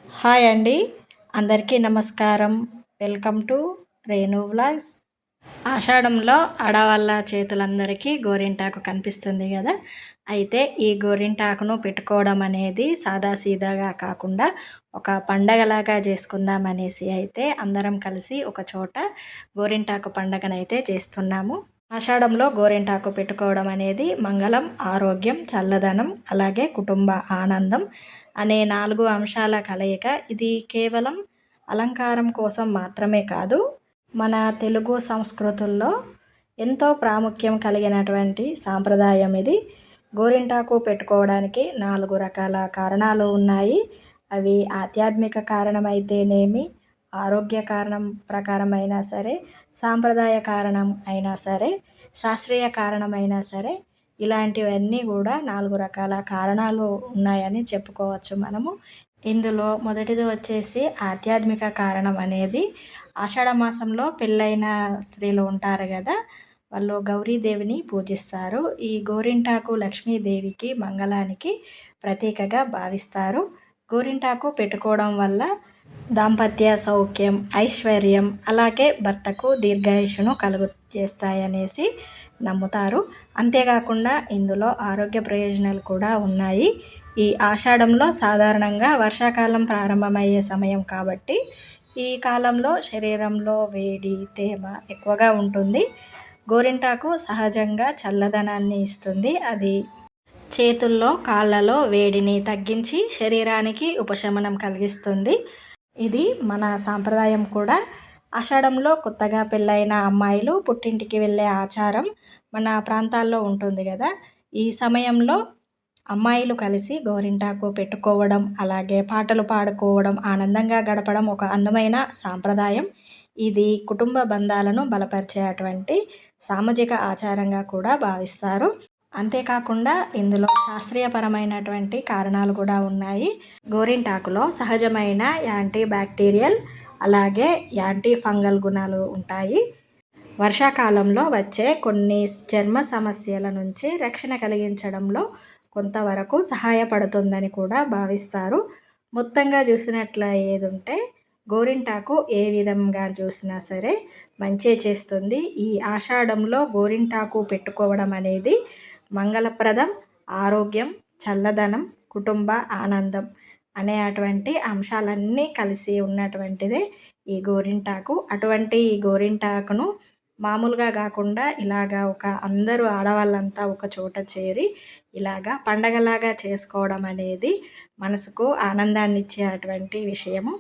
Hi అండి. అందరికీ నమస్కారం. Welcome to Renu vlogs. ఆషాఢంలో ఆడవాళ్ళ చేతులందరికీ గోరింటాకు కనిపిస్తుంది కదా! అయితే ఈ గోరింటాకును పెట్టుకోవడం అనేది సాదాసీదాగా కాకుండా ఒక పండగలాగా చేసుకుందాం అనేసి అయితే అందరం కలిసి ఒక చోట గోరింటాకు పండగనైతే చేస్తున్నాము. ఆషాఢంలో గోరింటాకు పెట్టుకోవడం అనేది మంగళం, ఆరోగ్యం, చల్లదనం, అలాగే కుటుంబ ఆనందం అనే 4 అంశాల కలయిక. ఇది కేవలం అలంకారం కోసం మాత్రమే కాదు, మన తెలుగు సంస్కృతుల్లో ఎంతో ప్రాముఖ్యం కలిగినటువంటి సాంప్రదాయం ఇది. గోరింటాకు పెట్టుకోవడానికి 4 రకాల కారణాలు ఉన్నాయి. అవి ఆధ్యాత్మిక కారణమైతేనేమి, ఆరోగ్య కారణం ప్రకారమైనా సరే, సాంప్రదాయ కారణం అయినా సరే, శాస్త్రీయ కారణమైనా సరే, ఇలాంటివన్నీ కూడా 4 రకాల కారణాలు ఉన్నాయని చెప్పుకోవచ్చు మనము. ఇందులో మొదటిది వచ్చేసి ఆధ్యాత్మిక కారణం అనేది. ఆషాఢ మాసంలో పెళ్ళైన స్త్రీలు ఉంటారు కదా, వాళ్ళు గౌరీదేవిని పూజిస్తారు. ఈ గోరింటాకు లక్ష్మీదేవికి, మంగళానికి ప్రతీకగా భావిస్తారు. గోరింటాకు పెట్టుకోవడం వల్ల దాంపత్య సౌఖ్యం, ఐశ్వర్యం, అలాగే భర్తకు దీర్ఘాయుషును చేస్తాయనేసి నమ్ముతారు. అంతేకాకుండా ఇందులో ఆరోగ్య ప్రయోజనాలు కూడా ఉన్నాయి. ఈ ఆషాఢంలో సాధారణంగా వర్షాకాలం ప్రారంభమయ్యే సమయం కాబట్టి ఈ కాలంలో శరీరంలో వేడి, తేమ ఎక్కువగా ఉంటుంది. గోరింటాకు సహజంగా చల్లదనాన్ని ఇస్తుంది. అది చేతుల్లో, కాళ్ళలో వేడిని తగ్గించి శరీరానికి ఉపశమనం కలిగిస్తుంది. ఇది మన సాంప్రదాయం కూడా. ఆషాఢంలో కొత్తగా పెళ్ళైన అమ్మాయిలు పుట్టింటికి వెళ్ళే ఆచారం మన ప్రాంతాల్లో ఉంటుంది కదా. ఈ సమయంలో అమ్మాయిలు కలిసి గోరింటాకు పెట్టుకోవడం, అలాగే పాటలు పాడుకోవడం, ఆనందంగా గడపడం ఒక అందమైన సాంప్రదాయం. ఇది కుటుంబ బంధాలను బలపరిచేటువంటి సామాజిక ఆచారంగా కూడా భావిస్తారు. అంతేకాకుండా ఇందులో శాస్త్రీయపరమైనటువంటి కారణాలు కూడా ఉన్నాయి. గోరింటాకులో సహజమైన యాంటీ బ్యాక్టీరియల్, అలాగే యాంటీ ఫంగల్ గుణాలు ఉంటాయి. వర్షాకాలంలో వచ్చే కొన్ని చర్మ సమస్యల నుంచి రక్షణ కలిగించడంలో కొంతవరకు సహాయపడుతుందని కూడా భావిస్తారు. మొత్తంగా చూసినట్ల ఏదుంటే గోరింటాకు ఏ విధంగా చూసినా సరే మంచే చేస్తుంది. ఈ ఆషాఢంలో గోరింటాకు పెట్టుకోవడం అనేది మంగళప్రదం, ఆరోగ్యం, చల్లదనం, కుటుంబ ఆనందం అనే అటువంటి అంశాలన్నీ కలిసి ఉన్నటువంటిదే ఈ గోరింటాకు. అటువంటి ఈ గోరింటాకును మామూలుగా కాకుండా ఇలాగా ఒక అందరూ ఆడవాళ్ళంతా ఒక చోట చేరి ఇలాగా పండగలాగా చేసుకోవడం అనేది మనసుకు ఆనందాన్ని ఇచ్చేటువంటి విషయము.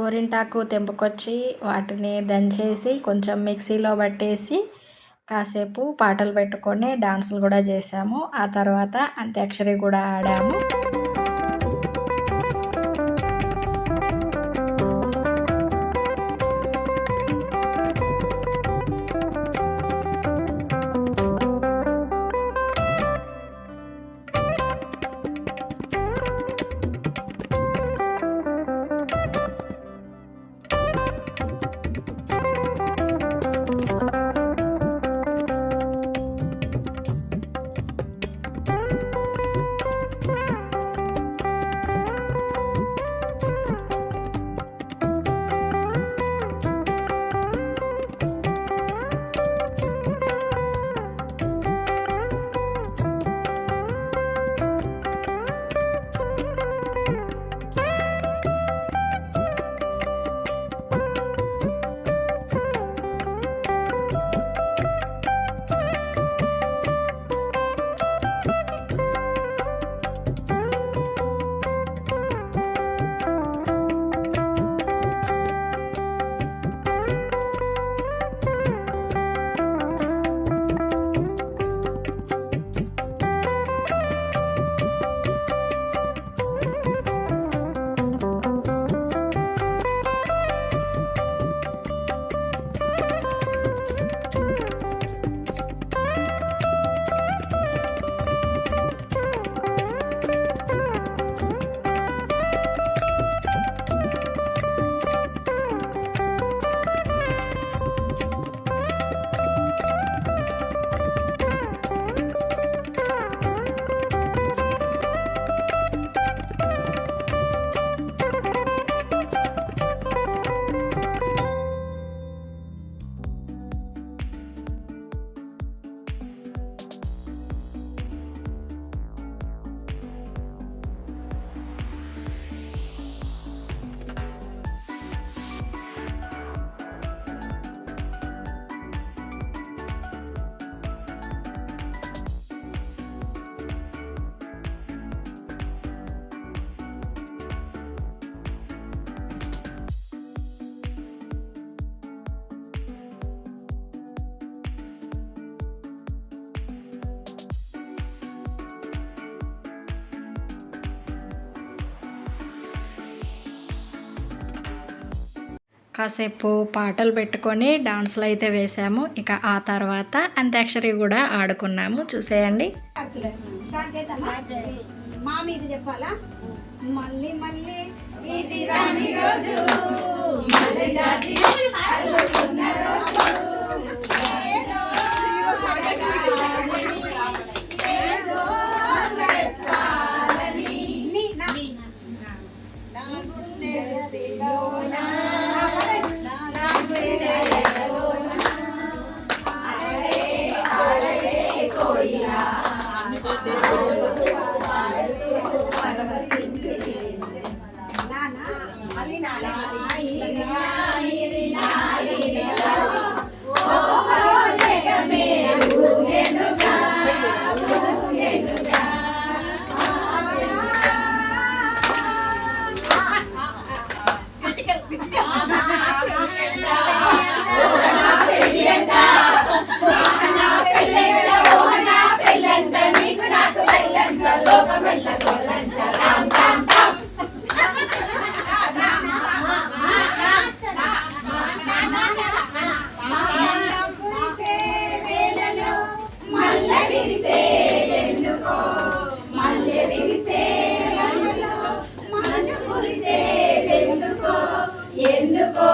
గోరింటాకు తెంపుకొచ్చి వాటిని దంచేసి కొంచెం మిక్సీలో పట్టేసి కాసేపు పాటలు పెట్టుకొని డాన్సులు కూడా చేసాము. ఆ తర్వాత అంత్యాక్షరి కూడా ఆడాము. కాసేపు పాటలు పెట్టుకొని డాన్సులు అయితే వేసాము. ఇక ఆ తర్వాత అంత్యాక్షరి కూడా ఆడుకున్నాము. చూసేయండి. మా మీద చెప్పాలా? మళ్ళీ మళ్ళీ ఇది రాని రోజు మళ్ళీ జాతి అల్లుకున్న రోజు ఏదో చెప్పాలని నా గుండెలోన నా గుండెలోన ఆడే కోయిలా ఎందుకో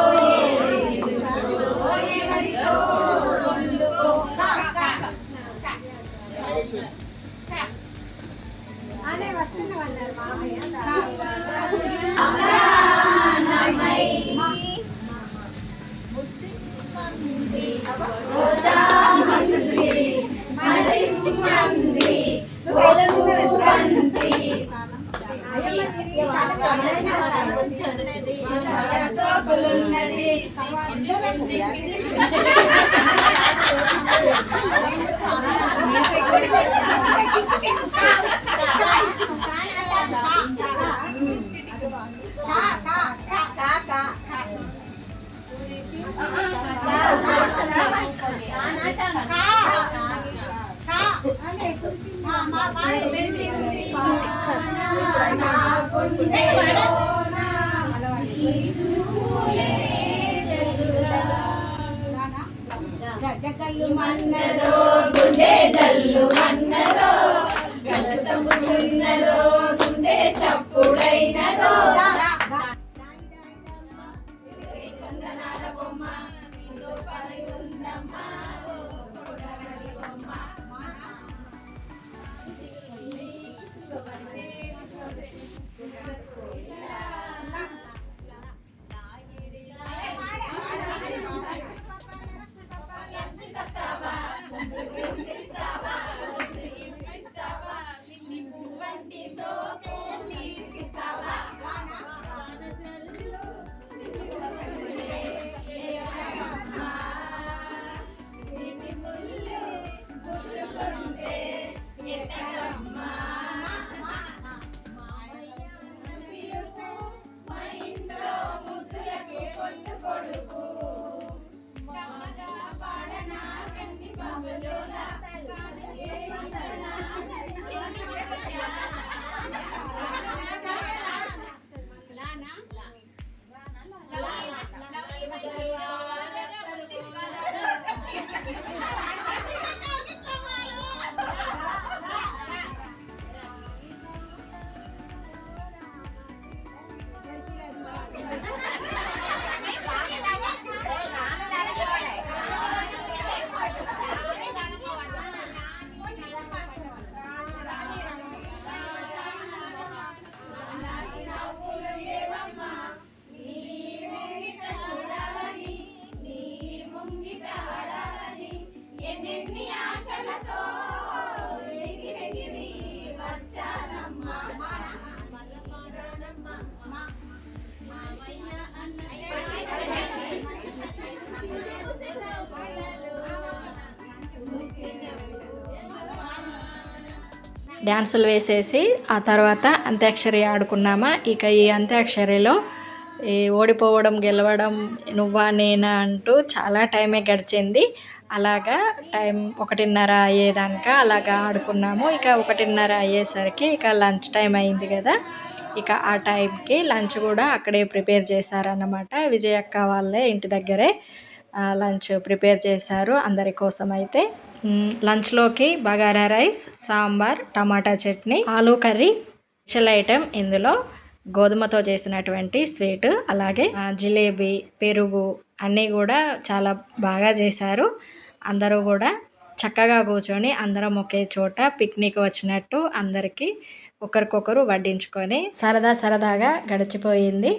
అనే వస్తున్నామన్నారు మామయ్య జగలు మన్నదో గుండె జల్లు మన్నదో గణతమున్నదో గుండె చప్పుడైనదో వందనాల బొమ్మ నీలో పడి ఉందమ్మా డ్యాన్సులు వేసేసి ఆ తర్వాత అంత్యాక్షరి ఆడుకున్నామా. ఇక ఈ అంత్యాక్షరిలో ఈ ఓడిపోవడం గెలవడం నువ్వా నేనా అంటూ చాలా టైమే గడిచింది. అలాగా టైం 1:30 అయ్యేదాకా అలాగా ఆడుకున్నాము. ఇక 1:30 అయ్యేసరికి ఇక లంచ్ టైం అయింది కదా. ఇక ఆ టైంకి లంచ్ కూడా అక్కడే ప్రిపేర్ చేశారన్నమాట. విజయక్క వాళ్ళే ఇంటి దగ్గరే లంచ్ ప్రిపేర్ చేశారు అందరి కోసం. అయితే లంచ్లోకి bagara rice, sambar, tomato chutney, aloo curry, special item ఇందులో గోధుమతో చేసినటువంటి స్వీట్, అలాగే జిలేబీ, పెరుగు అన్నీ కూడా చాలా బాగా చేశారు. అందరూ కూడా చక్కగా కూర్చొని అందరం ఒకే చోట పిక్నిక్ వచ్చినట్టు అందరికీ ఒకరికొకరు వడ్డించుకొని సరదాగా గడిచిపోయింది.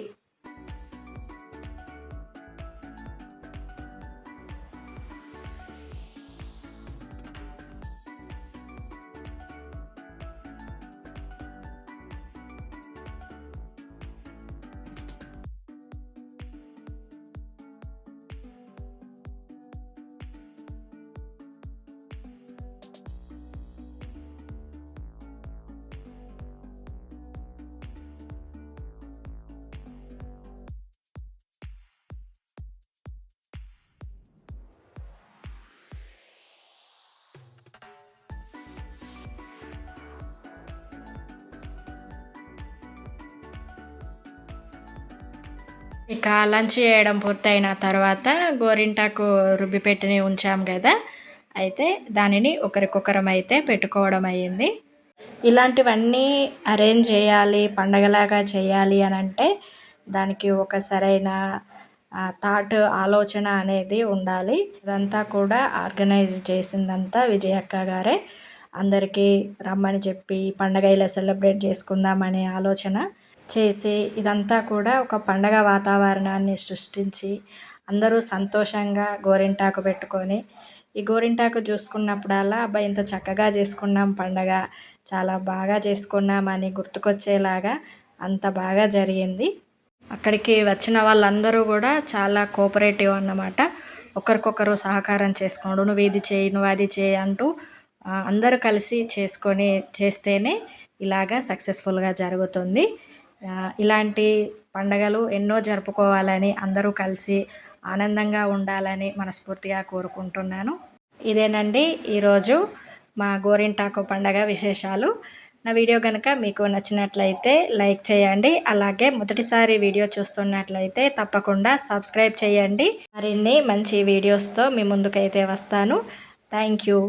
ఇక లంచ్ చేయడం పూర్తయిన తర్వాత గోరింటాకు రుబ్బి పెట్టి ఉంచాం కదా. అయితే దానిని ఒకరికొకరం అయితే పెట్టుకోవడం అయ్యింది. ఇలాంటివన్నీ అరేంజ్ చేయాలి, పండగలాగా చేయాలి అని అంటే దానికి ఒక సరైన థాట్, ఆలోచన అనేది ఉండాలి. ఇదంతా కూడా ఆర్గనైజ్ చేసిందంతా విజయక్క గారే. అందరికీ రమ్మని చెప్పి పండగ ఇలా సెలబ్రేట్ చేసుకుందామనే ఆలోచన చేసి ఇదంతా కూడా ఒక పండగ వాతావరణాన్ని సృష్టించి అందరూ సంతోషంగా గోరింటాకు పెట్టుకొని, ఈ గోరింటాకు చూసుకున్నప్పుడల్లా అబ్బాయి ఇంత చక్కగా చేసుకున్నాం పండగ, చాలా బాగా చేసుకున్నామని గుర్తుకొచ్చేలాగా అంత బాగా జరిగింది. అక్కడికి వచ్చిన వాళ్ళందరూ కూడా చాలా కోఆపరేటివ్ అన్నమాట. ఒకరికొకరు సహకారం చేసుకోండు, నువ్వు ఇది చేయి, నువ్వు అది చేయి అంటూ అందరూ కలిసి చేస్తేనే ఇలాగా సక్సెస్ఫుల్గా జరుగుతుంది. ఇలాంటి పండగలు ఎన్నో జరుపుకోవాలని అందరూ కలిసి ఆనందంగా ఉండాలని మనస్ఫూర్తిగా కోరుకుంటున్నాను. ఇదేనండి ఈరోజు మా గోరింటాకు పండగ విశేషాలు. నా వీడియో కనుక మీకు నచ్చినట్లయితే లైక్ చేయండి. అలాగే మొదటిసారి వీడియో చూస్తున్నట్లయితే తప్పకుండా సబ్స్క్రైబ్ చేయండి. మరిన్ని మంచి వీడియోస్తో మీ ముందుకైతే వస్తాను. Thank you.